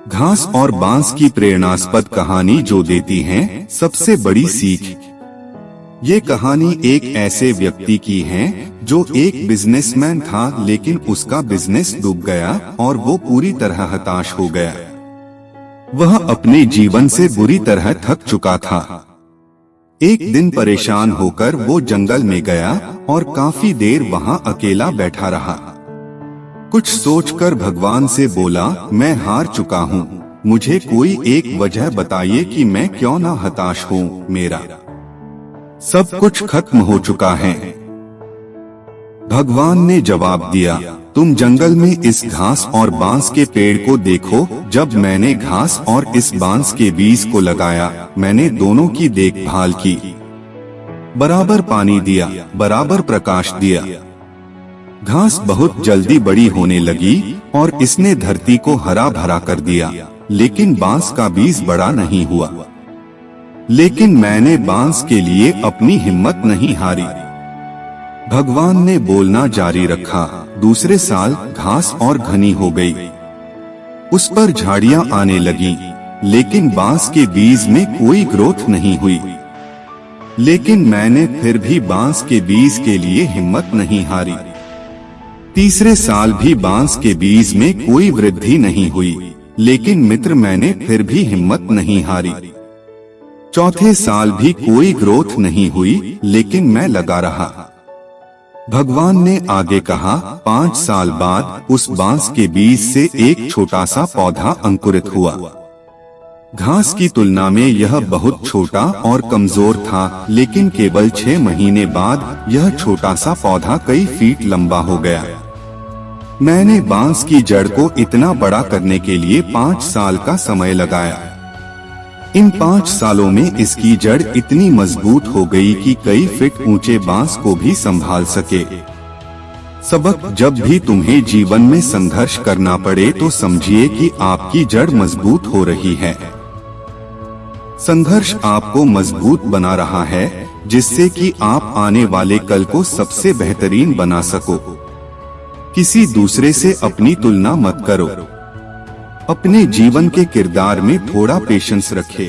घास और बांस की प्रेरणास्पद कहानी जो देती है सबसे बड़ी सीख। ये कहानी एक ऐसे व्यक्ति की है जो एक बिजनेसमैन था, लेकिन उसका बिजनेस डूब गया और वो पूरी तरह हताश हो गया। वह अपने जीवन से बुरी तरह थक चुका था। एक दिन परेशान होकर वो जंगल में गया और काफी देर वहाँ अकेला बैठा रहा। कुछ सोचकर भगवान से बोला, मैं हार चुका हूँ, मुझे कोई एक वजह बताइए कि मैं क्यों ना हताश हूँ। मेरा सब कुछ खत्म हो चुका है। भगवान ने जवाब दिया, तुम जंगल में इस घास और बांस के पेड़ को देखो। जब मैंने घास और इस बांस के बीज को लगाया, मैंने दोनों की देखभाल की, बराबर पानी दिया, बराबर प्रकाश दिया। घास बहुत जल्दी बड़ी होने लगी और इसने धरती को हरा भरा कर दिया, लेकिन बांस का बीज बड़ा नहीं हुआ। लेकिन मैंने बांस के लिए अपनी हिम्मत नहीं हारी। भगवान ने बोलना जारी रखा। दूसरे साल घास और घनी हो गई, उस पर झाड़ियां आने लगी, लेकिन बांस के बीज में कोई ग्रोथ नहीं हुई। लेकिन मैंने फिर भी बांस के बीज के लिए हिम्मत नहीं हारी। तीसरे साल भी बांस के बीज में कोई वृद्धि नहीं हुई, लेकिन मित्र मैंने फिर भी हिम्मत नहीं हारी। चौथे साल भी कोई ग्रोथ नहीं हुई, लेकिन मैं लगा रहा। भगवान ने आगे कहा, 5 साल बाद उस बांस के बीज से एक छोटा सा पौधा अंकुरित हुआ। घास की तुलना में यह बहुत छोटा और कमजोर था, लेकिन केवल 6 महीने बाद यह छोटा सा पौधा कई फीट लंबा हो गया। मैंने बांस की जड़ को इतना बड़ा करने के लिए 5 साल का समय लगाया। इन 5 सालों में इसकी जड़ इतनी मजबूत हो गई कि कई फीट ऊंचे बांस को भी संभाल सके। सबक, जब भी तुम्हें जीवन में संघर्ष करना पड़े तो समझिए कि आपकी जड़ मजबूत हो रही है। संघर्ष आपको मजबूत बना रहा है, जिससे कि आप आने वाले कल को सबसे बेहतरीन बना सको। किसी दूसरे से अपनी तुलना मत करो। अपने जीवन के किरदार में थोड़ा पेशेंस रखें।